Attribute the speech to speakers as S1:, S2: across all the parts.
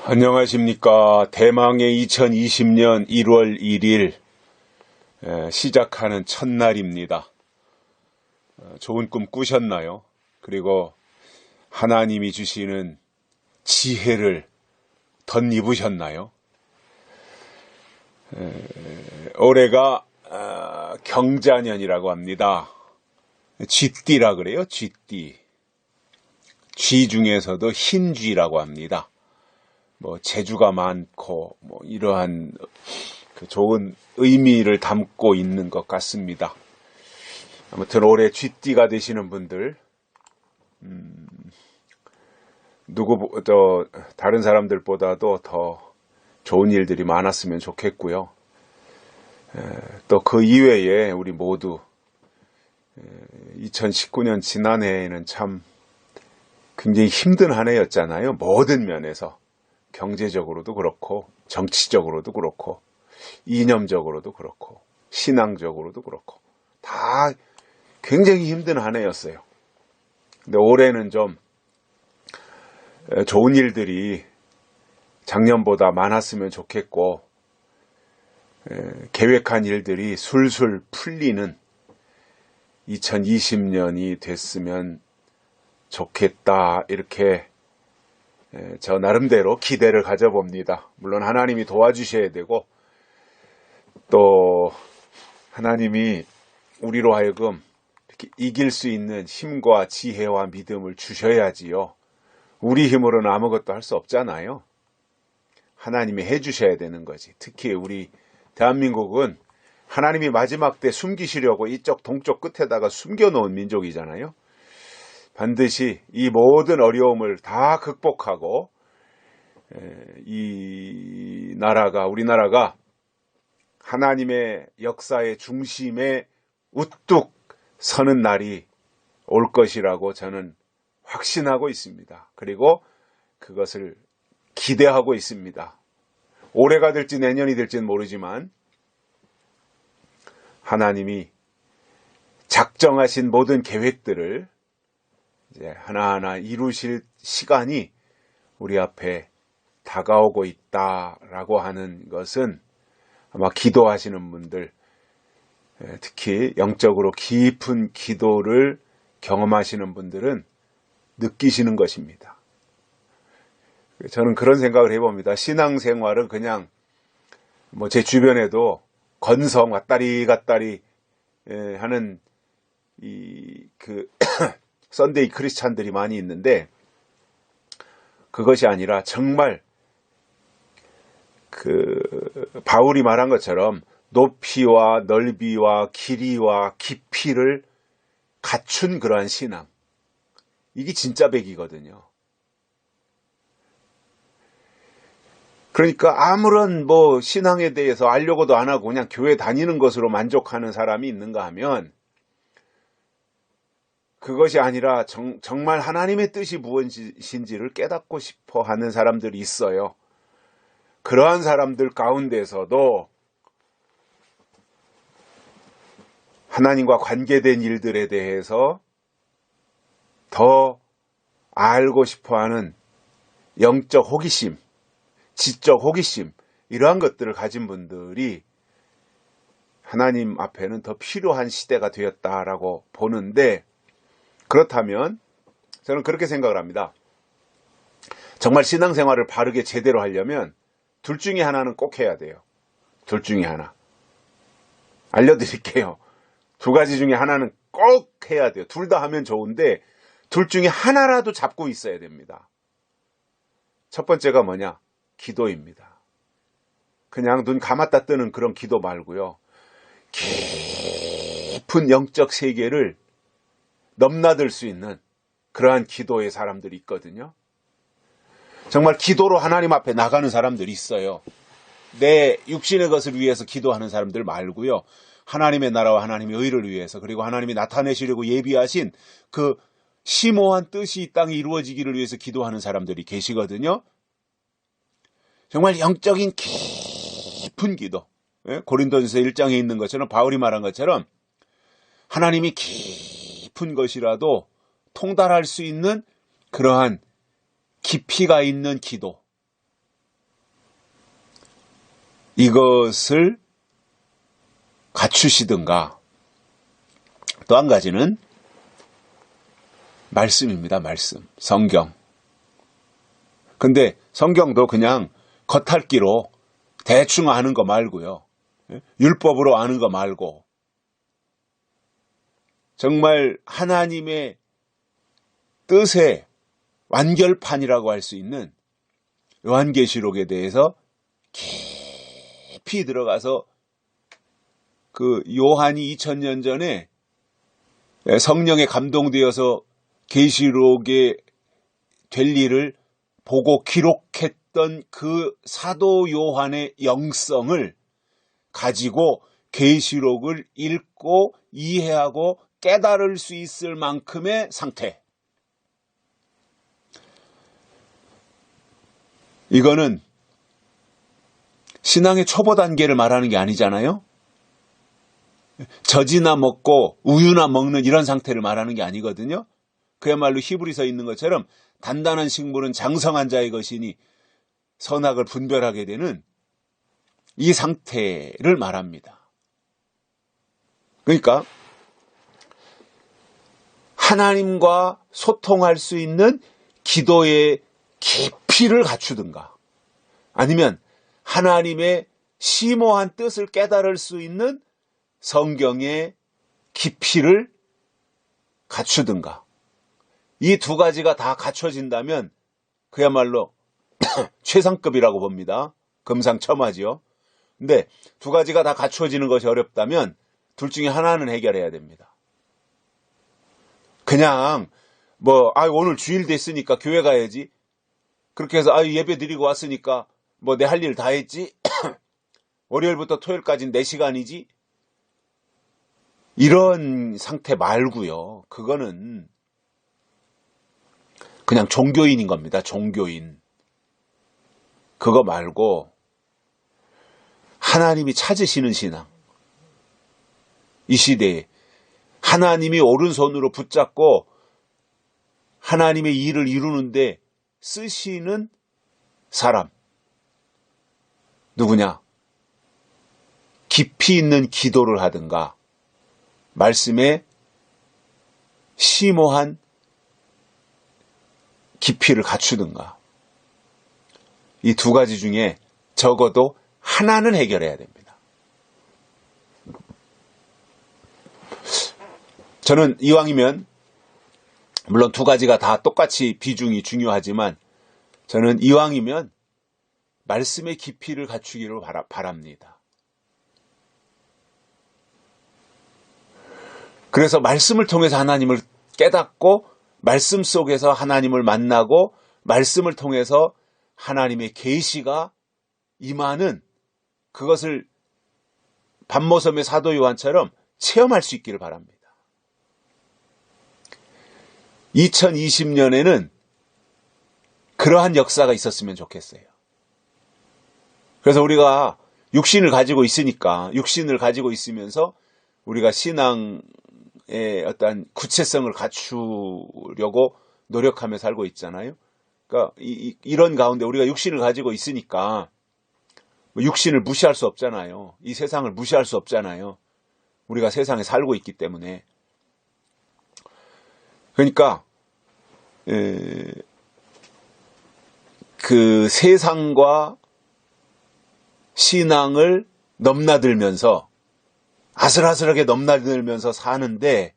S1: 안녕하십니까. 대망의 2020년 1월 1일 시작하는 첫날입니다. 좋은 꿈 꾸셨나요? 그리고 하나님이 주시는 지혜를 덧입으셨나요? 올해가 경자년이라고 합니다. 쥐띠라 그래요. 쥐띠. 쥐 중에서도 흰 쥐라고 합니다. 재주가 많고 이러한 그 좋은 의미를 담고 있는 것 같습니다. 아무튼 올해 쥐띠가 되시는 분들 다른 사람들보다도 더 좋은 일들이 많았으면 좋겠고요. 또 그 이외에 우리 모두 2019년 지난해에는 참 굉장히 힘든 한 해였잖아요. 모든 면에서. 경제적으로도 그렇고 정치적으로도 그렇고 이념적으로도 그렇고 신앙적으로도 그렇고 다 굉장히 힘든 한 해였어요. 근데 올해는 좀 좋은 일들이 작년보다 많았으면 좋겠고 계획한 일들이 술술 풀리는 2020년이 됐으면 좋겠다, 이렇게 저 나름대로 기대를 가져봅니다. 물론 하나님이 도와주셔야 되고 또 하나님이 우리로 하여금 이렇게 이길 수 있는 힘과 지혜와 믿음을 주셔야지요. 우리 힘으로는 아무것도 할 수 없잖아요. 하나님이 해주셔야 되는 거지. 특히 우리 대한민국은 하나님이 마지막 때 숨기시려고 이쪽 동쪽 끝에다가 숨겨놓은 민족이잖아요. 반드시 이 모든 어려움을 다 극복하고 우리나라가 하나님의 역사의 중심에 우뚝 서는 날이 올 것이라고 저는 확신하고 있습니다. 그리고 그것을 기대하고 있습니다. 올해가 될지 내년이 될지는 모르지만 하나님이 작정하신 모든 계획들을 이제 하나하나 이루실 시간이 우리 앞에 다가오고 있다라고 하는 것은 아마 기도하시는 분들, 특히 영적으로 깊은 기도를 경험하시는 분들은 느끼시는 것입니다. 저는 그런 생각을 해봅니다. 신앙생활은 그냥 제 주변에도 건성 왔다리 갔다리 하는 썬데이 크리스찬들이 많이 있는데 그것이 아니라 정말 바울이 말한 것처럼 높이와 넓이와 길이와 깊이를 갖춘 그러한 신앙, 이게 진짜 백이거든요. 그러니까 아무런 신앙에 대해서 알려고도 안 하고 그냥 교회 다니는 것으로 만족하는 사람이 있는가 하면 그것이 아니라 정말 하나님의 뜻이 무엇인지를 깨닫고 싶어 하는 사람들이 있어요. 그러한 사람들 가운데서도 하나님과 관계된 일들에 대해서 더 알고 싶어 하는 영적 호기심, 지적 호기심, 이러한 것들을 가진 분들이 하나님 앞에는 더 필요한 시대가 되었다라고 보는데, 그렇다면 저는 그렇게 생각을 합니다. 정말 신앙생활을 바르게 제대로 하려면 둘 중에 하나는 꼭 해야 돼요. 둘 중에 하나. 알려드릴게요. 두 가지 중에 하나는 꼭 해야 돼요. 둘 다 하면 좋은데 둘 중에 하나라도 잡고 있어야 됩니다. 첫 번째가 뭐냐? 기도입니다. 그냥 눈 감았다 뜨는 그런 기도 말고요. 깊은 영적 세계를 넘나들 수 있는 그러한 기도의 사람들이 있거든요. 정말 기도로 하나님 앞에 나가는 사람들이 있어요. 내 육신의 것을 위해서 기도하는 사람들 말고요. 하나님의 나라와 하나님의 의를 위해서, 그리고 하나님이 나타내시려고 예비하신 그 심오한 뜻이 이 땅에 이루어지기를 위해서 기도하는 사람들이 계시거든요. 정말 영적인 깊은 기도. 고린도전서 1장에 있는 것처럼, 바울이 말한 것처럼 하나님이 깊은 것이라도 통달할 수 있는 그러한 깊이가 있는 기도, 이것을 갖추시든가. 또 한 가지는 말씀입니다. 말씀, 성경. 근데 성경도 그냥 겉핥기로 대충 아는 거 말고요. 율법으로 아는 거 말고 정말 하나님의 뜻의 완결판이라고 할 수 있는 요한계시록에 대해서 깊이 들어가서 그 요한이 2000년 전에 성령에 감동되어서 계시록에 될 일을 보고 기록했던 그 사도 요한의 영성을 가지고 계시록을 읽고 이해하고 깨달을 수 있을 만큼의 상태. 이거는 신앙의 초보 단계를 말하는 게 아니잖아요. 젖이나 먹고 우유나 먹는 이런 상태를 말하는 게 아니거든요. 그야말로 히브리서에 있는 것처럼 단단한 식물은 장성한 자의 것이니 선악을 분별하게 되는 이 상태를 말합니다. 그러니까 하나님과 소통할 수 있는 기도의 깊이를 갖추든가 아니면 하나님의 심오한 뜻을 깨달을 수 있는 성경의 깊이를 갖추든가. 이 두 가지가 다 갖춰진다면 그야말로 최상급이라고 봅니다. 금상첨화지요. 근데 두 가지가 다 갖춰지는 것이 어렵다면 둘 중에 하나는 해결해야 됩니다. 그냥 오늘 주일 됐으니까 교회 가야지. 그렇게 해서 예배 드리고 왔으니까 내 할 일 다 했지. 월요일부터 토요일까지는 내 시간이지. 이런 상태 말고요. 그거는 그냥 종교인인 겁니다. 종교인. 그거 말고 하나님이 찾으시는 신앙. 이 시대에 하나님이 오른손으로 붙잡고 하나님의 일을 이루는데 쓰시는 사람. 누구냐? 깊이 있는 기도를 하든가 말씀에 심오한 깊이를 갖추든가 이 두 가지 중에 적어도 하나는 해결해야 됩니다. 저는 이왕이면 물론 두 가지가 다 똑같이 비중이 중요하지만 저는 이왕이면 말씀의 깊이를 갖추기를 바랍니다. 그래서 말씀을 통해서 하나님을 깨닫고 말씀 속에서 하나님을 만나고 말씀을 통해서 하나님의 계시가 임하는 그것을 반모섬의 사도 요한처럼 체험할 수 있기를 바랍니다. 2020년에는 그러한 역사가 있었으면 좋겠어요. 그래서 우리가 육신을 가지고 있으니까 육신을 가지고 있으면서 우리가 신앙의 어떤 구체성을 갖추려고 노력하며 살고 있잖아요. 그러니까 이런 가운데 우리가 육신을 가지고 있으니까 육신을 무시할 수 없잖아요. 이 세상을 무시할 수 없잖아요. 우리가 세상에 살고 있기 때문에. 그러니까 그 세상과 신앙을 넘나들면서 아슬아슬하게 넘나들면서 사는데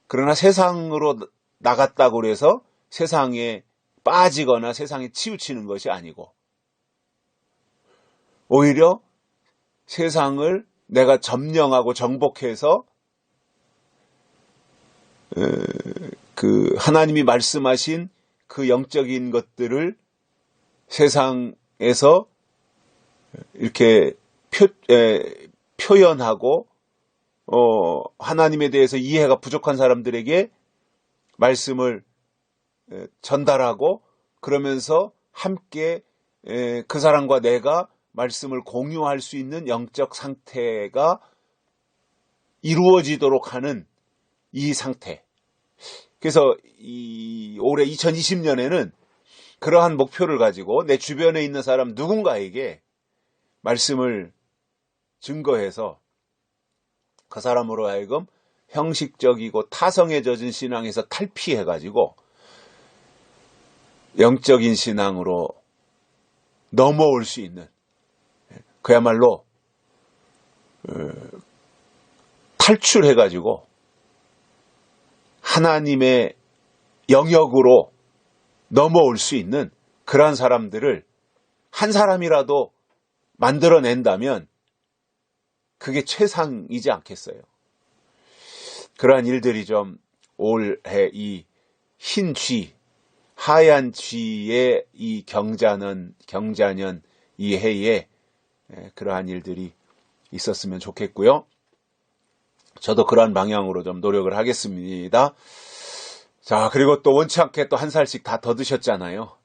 S1: 그러나 세상으로 나갔다고 해서 세상에 빠지거나 세상에 치우치는 것이 아니고 오히려 세상을 내가 점령하고 정복해서 그 하나님이 말씀하신 그 영적인 것들을 세상에서 이렇게 표현하고 하나님에 대해서 이해가 부족한 사람들에게 말씀을 전달하고 그러면서 함께 그 사람과 내가 말씀을 공유할 수 있는 영적 상태가 이루어지도록 하는 이 상태. 그래서 올해 2020년에는 그러한 목표를 가지고 내 주변에 있는 사람 누군가에게 말씀을 증거해서 그 사람으로 하여금 형식적이고 타성에 젖은 신앙에서 탈피해가지고 영적인 신앙으로 넘어올 수 있는, 그야말로 탈출해가지고 하나님의 영역으로 넘어올 수 있는 그러한 사람들을 한 사람이라도 만들어낸다면 그게 최상이지 않겠어요. 그러한 일들이 좀 올해 이 흰 쥐, 하얀 쥐의 이 경자년 이 해에 그러한 일들이 있었으면 좋겠고요. 저도 그러한 방향으로 좀 노력을 하겠습니다. 자, 그리고 또 원치 않게 또 한 살씩 다 더 드셨잖아요.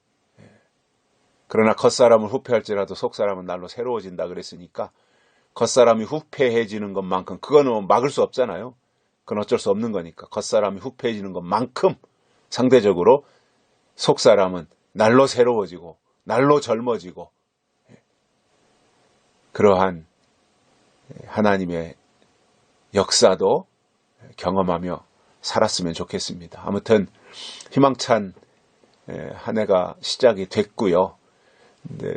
S1: 그러나 겉사람은 후패할지라도 속사람은 날로 새로워진다 그랬으니까 겉사람이 후패해지는 것만큼, 그거는 막을 수 없잖아요. 그건 어쩔 수 없는 거니까 겉사람이 후패해지는 것만큼 상대적으로 속사람은 날로 새로워지고 날로 젊어지고 그러한 하나님의 역사도 경험하며 살았으면 좋겠습니다. 아무튼 희망찬 한 해가 시작이 됐고요. 네,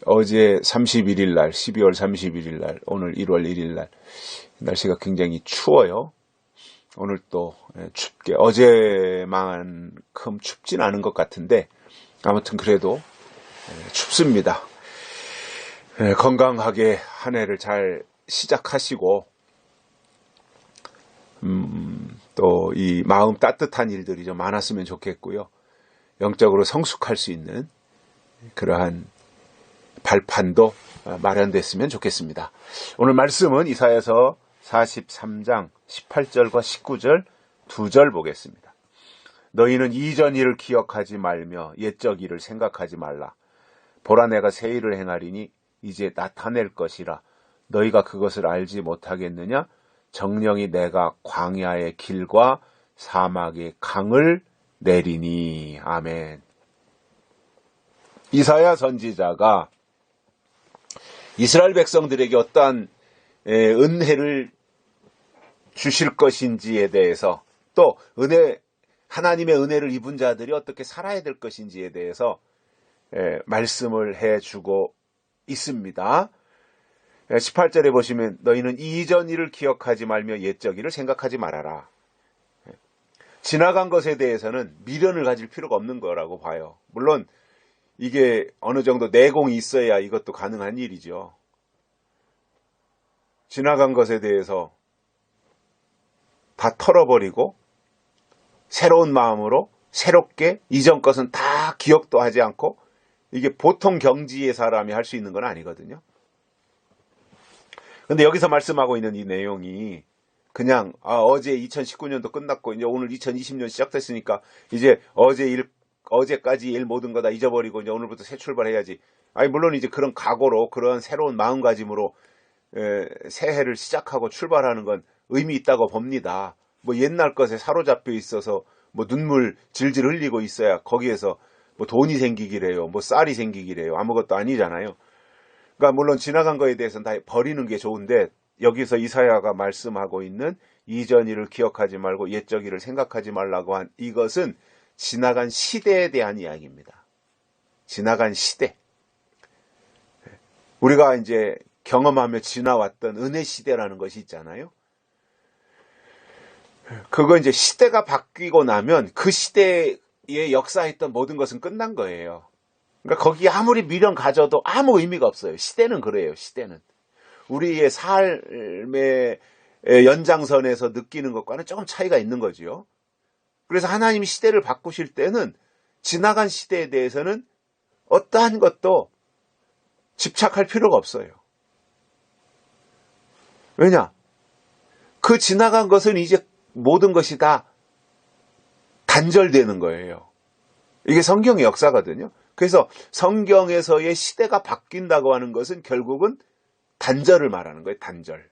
S1: 어제 31일 날, 12월 31일 날, 오늘 1월 1일 날 날씨가 굉장히 추워요. 오늘 또 춥게, 어제만큼 춥진 않은 것 같은데 아무튼 그래도 춥습니다. 건강하게 한 해를 잘 시작하시고 또 이 마음 따뜻한 일들이 좀 많았으면 좋겠고요. 영적으로 성숙할 수 있는 그러한 발판도 마련됐으면 좋겠습니다. 오늘 말씀은 이사야서 43장 18절과 19절 2절 보겠습니다. 너희는 이전 일을 기억하지 말며 옛적 일을 생각하지 말라. 보라, 내가 새 일을 행하리니 이제 나타낼 것이라. 너희가 그것을 알지 못하겠느냐? 정령이 내가 광야의 길과 사막의 강을 내리니. 아멘. 이사야 선지자가 이스라엘 백성들에게 어떠한 은혜를 주실 것인지에 대해서, 또 하나님의 은혜를 입은 자들이 어떻게 살아야 될 것인지에 대해서 말씀을 해주고 있습니다. 18절에 보시면 너희는 이전 일을 기억하지 말며 옛적 일을 생각하지 말아라. 지나간 것에 대해서는 미련을 가질 필요가 없는 거라고 봐요. 물론 이게 어느 정도 내공이 있어야 이것도 가능한 일이죠. 지나간 것에 대해서 다 털어버리고 새로운 마음으로 새롭게 이전 것은 다 기억도 하지 않고, 이게 보통 경지의 사람이 할 수 있는 건 아니거든요. 근데 여기서 말씀하고 있는 이 내용이 그냥 어제 2019년도 끝났고 이제 오늘 2020년 시작됐으니까 이제 어제까지 일 모든 거 다 잊어버리고 이제 오늘부터 새 출발해야지. 물론 이제 그런 각오로, 그런 새로운 마음가짐으로 새해를 시작하고 출발하는 건 의미 있다고 봅니다. 뭐 옛날 것에 사로잡혀 있어서 뭐 눈물 질질 흘리고 있어야 거기에서 뭐 돈이 생기기래요, 뭐 쌀이 생기기래요. 아무것도 아니잖아요. 그러니까 물론 지나간 거에 대해서는 다 버리는 게 좋은데, 여기서 이사야가 말씀하고 있는 이전 일을 기억하지 말고 옛적 일을 생각하지 말라고 한 이것은 지나간 시대에 대한 이야기입니다. 지나간 시대. 우리가 이제 경험하며 지나왔던 은혜 시대라는 것이 있잖아요. 그거 이제 시대가 바뀌고 나면 그 시대에 역사했던 모든 것은 끝난 거예요. 그러니까 거기에 아무리 미련 가져도 아무 의미가 없어요. 시대는 그래요. 시대는. 우리의 삶의 연장선에서 느끼는 것과는 조금 차이가 있는 거지요. 그래서 하나님이 시대를 바꾸실 때는 지나간 시대에 대해서는 어떠한 것도 집착할 필요가 없어요. 왜냐? 그 지나간 것은 이제 모든 것이 다 단절되는 거예요. 이게 성경의 역사거든요. 그래서 성경에서의 시대가 바뀐다고 하는 것은 결국은 단절을 말하는 거예요. 단절.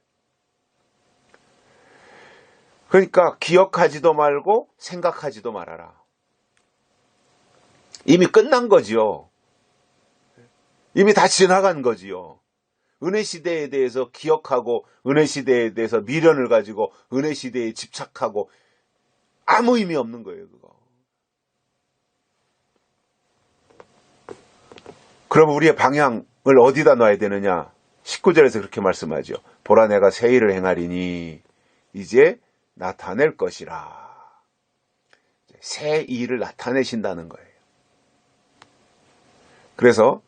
S1: 그러니까 기억하지도 말고 생각하지도 말아라. 이미 끝난 거지요. 이미 다 지나간 거지요. 은혜 시대에 대해서 기억하고 은혜 시대에 대해서 미련을 가지고 은혜 시대에 집착하고 아무 의미 없는 거예요, 그거. 그럼 우리의 방향을 어디다 놔야 되느냐? 19절에서 그렇게 말씀하죠. 보라 내가 새 일을 행하리니 이제 나타낼 것이라. 새 일을 나타내신다는 거예요. 그래서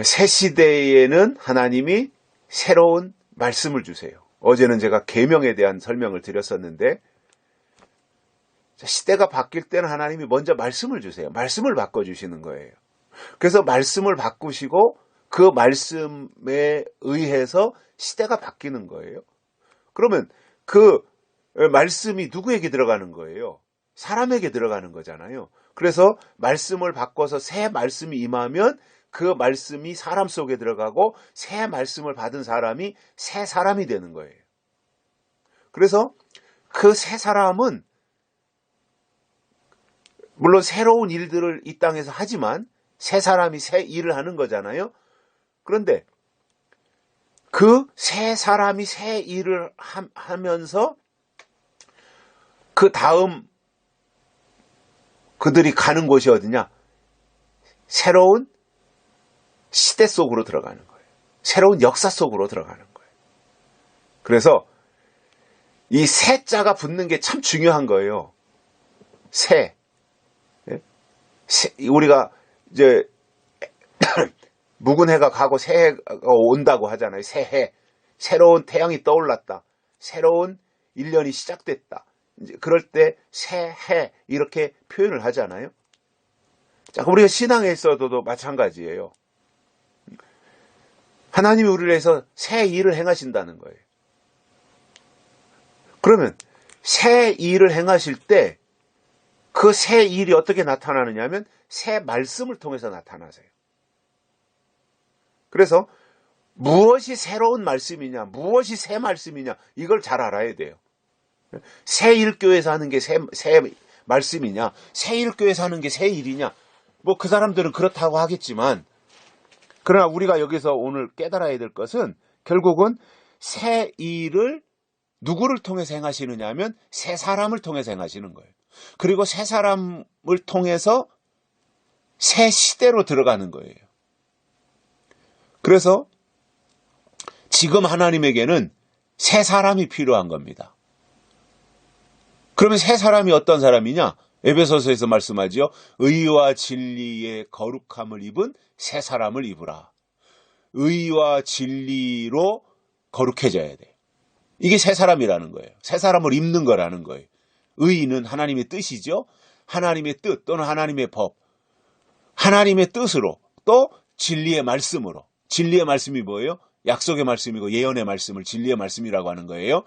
S1: 새 시대에는 하나님이 새로운 말씀을 주세요. 어제는 제가 계명에 대한 설명을 드렸었는데 시대가 바뀔 때는 하나님이 먼저 말씀을 주세요. 말씀을 바꿔주시는 거예요. 그래서 말씀을 바꾸시고 그 말씀에 의해서 시대가 바뀌는 거예요. 그러면 그 말씀이 누구에게 들어가는 거예요? 사람에게 들어가는 거잖아요. 그래서 말씀을 바꿔서 새 말씀이 임하면 그 말씀이 사람 속에 들어가고 새 말씀을 받은 사람이 새 사람이 되는 거예요. 그래서 그 새 사람은 물론 새로운 일들을 이 땅에서 하지만 새 사람이 새 일을 하는 거잖아요. 그런데 그 새 사람이 새 일을 하면서 그 다음 그들이 가는 곳이 어디냐? 새로운 시대 속으로 들어가는 거예요. 새로운 역사 속으로 들어가는 거예요. 그래서 이 새자가 붙는 게 참 중요한 거예요. 새. 우리가 이제 묵은 해가 가고 새해가 온다고 하잖아요. 새해. 새로운 태양이 떠올랐다. 새로운 1년이 시작됐다. 이제 그럴 때 새해 이렇게 표현을 하잖아요. 자, 우리가 신앙에 있어도 마찬가지예요. 하나님이 우리를 위해서 새 일을 행하신다는 거예요. 그러면 새 일을 행하실 때 그 새 일이 어떻게 나타나느냐 하면 새 말씀을 통해서 나타나세요. 그래서 무엇이 새로운 말씀이냐, 무엇이 새 말씀이냐 이걸 잘 알아야 돼요. 새 일교회에서 하는 게 새 말씀이냐, 새 일교회에서 하는 게 새 일이냐, 뭐 그 사람들은 그렇다고 하겠지만, 그러나 우리가 여기서 오늘 깨달아야 될 것은 결국은 새 일을 누구를 통해서 행하시느냐 하면 새 사람을 통해서 행하시는 거예요. 그리고 새 사람을 통해서 새 시대로 들어가는 거예요. 그래서 지금 하나님에게는 새 사람이 필요한 겁니다. 그러면 새 사람이 어떤 사람이냐? 에베소서에서 말씀하지요. 의와 진리의 거룩함을 입은 새 사람을 입으라. 의와 진리로 거룩해져야 돼요. 이게 새 사람이라는 거예요. 새 사람을 입는 거라는 거예요. 의는 하나님의 뜻이죠. 하나님의 뜻 또는 하나님의 법. 하나님의 뜻으로 또 진리의 말씀으로. 진리의 말씀이 뭐예요? 약속의 말씀이고 예언의 말씀을 진리의 말씀이라고 하는 거예요.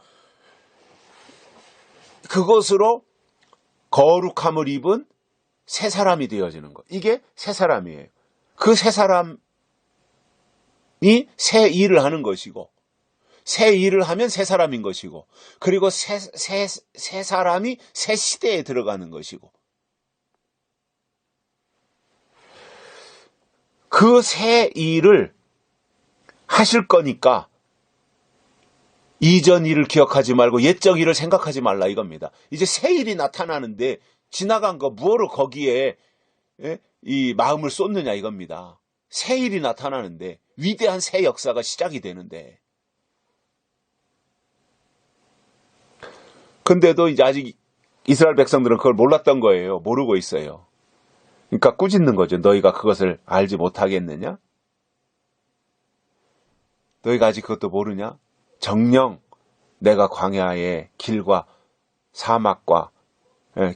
S1: 그것으로 거룩함을 입은 새 사람이 되어지는 것. 이게 새 사람이에요. 그 새 사람이 새 일을 하는 것이고 새 일을 하면 새 사람인 것이고 그리고 새 사람이 새 시대에 들어가는 것이고 그 새 일을 하실 거니까 이전 일을 기억하지 말고 옛적 일을 생각하지 말라 이겁니다. 이제 새 일이 나타나는데 지나간 거 뭐로 거기에 이 마음을 쏟느냐 이겁니다. 새 일이 나타나는데 위대한 새 역사가 시작이 되는데 근데도 이제 아직 이스라엘 백성들은 그걸 몰랐던 거예요. 모르고 있어요. 그러니까 꾸짖는 거죠. 너희가 그것을 알지 못하겠느냐? 너희가 아직 그것도 모르냐? 정녕 내가 광야의 길과 사막과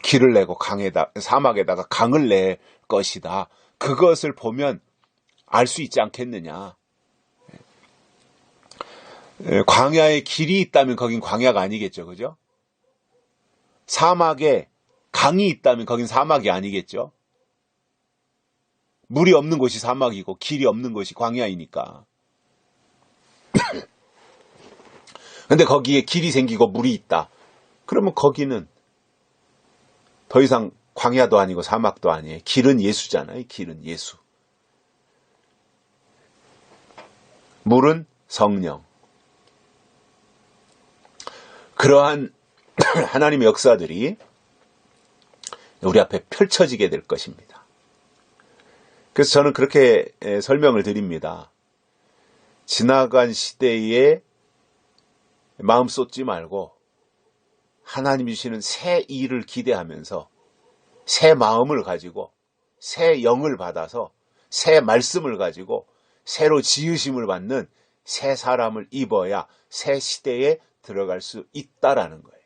S1: 길을 내고 사막에다가 강을 낼 것이다. 그것을 보면 알 수 있지 않겠느냐? 광야에 길이 있다면 거긴 광야가 아니겠죠. 그죠? 사막에 강이 있다면 거긴 사막이 아니겠죠. 물이 없는 곳이 사막이고 길이 없는 곳이 광야이니까. 근데 거기에 길이 생기고 물이 있다. 그러면 거기는 더 이상 광야도 아니고 사막도 아니에요. 길은 예수잖아요. 길은 예수. 물은 성령. 그러한 하나님의 역사들이 우리 앞에 펼쳐지게 될 것입니다. 그래서 저는 그렇게 설명을 드립니다. 지나간 시대에 마음 쏟지 말고 하나님이 주시는 새 일을 기대하면서 새 마음을 가지고 새 영을 받아서 새 말씀을 가지고 새로 지으심을 받는 새 사람을 입어야 새 시대에 들어갈 수 있다라는 거예요.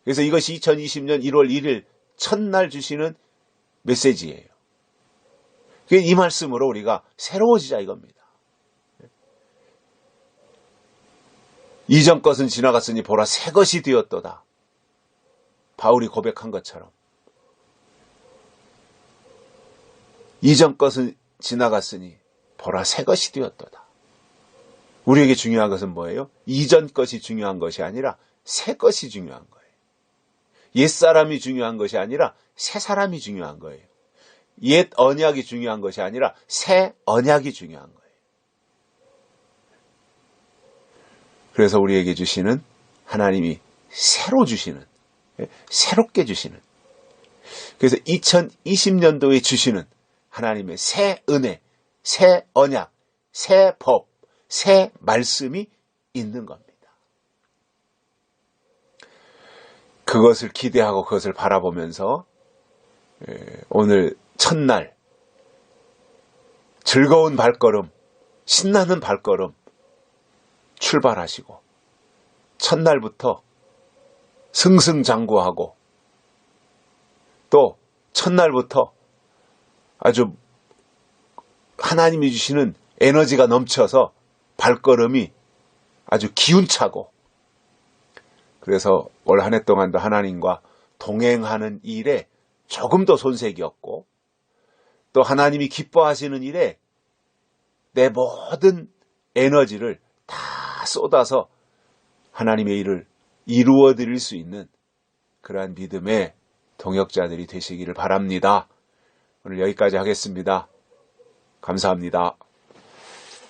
S1: 그래서 이것이 2020년 1월 1일 첫날 주시는 메시지예요. 이 말씀으로 우리가 새로워지자 이겁니다. 이전 것은 지나갔으니 보라 새 것이 되었도다. 바울이 고백한 것처럼 이전 것은 지나갔으니 보라 새 것이 되었도다. 우리에게 중요한 것은 뭐예요? 이전 것이 중요한 것이 아니라 새 것이 중요한 거예요. 옛사람이 중요한 것이 아니라 새 사람이 중요한 거예요. 옛 언약이 중요한 것이 아니라 새 언약이 중요한 거예요. 그래서 우리에게 주시는 하나님이 새로 주시는, 새롭게 주시는, 그래서 2020년도에 주시는 하나님의 새 은혜, 새 언약, 새 법, 새 말씀이 있는 겁니다. 그것을 기대하고 그것을 바라보면서 오늘 첫날 즐거운 발걸음, 신나는 발걸음 출발하시고 첫날부터 승승장구하고 또 첫날부터 아주 하나님이 주시는 에너지가 넘쳐서 발걸음이 아주 기운차고 그래서 올 한 해 동안도 하나님과 동행하는 일에 조금 더 손색이 없고 또 하나님이 기뻐하시는 일에 내 모든 에너지를 다 쏟아서 하나님의 일을 이루어 드릴 수 있는 그러한 믿음의 동역자들이 되시기를 바랍니다. 오늘 여기까지 하겠습니다. 감사합니다.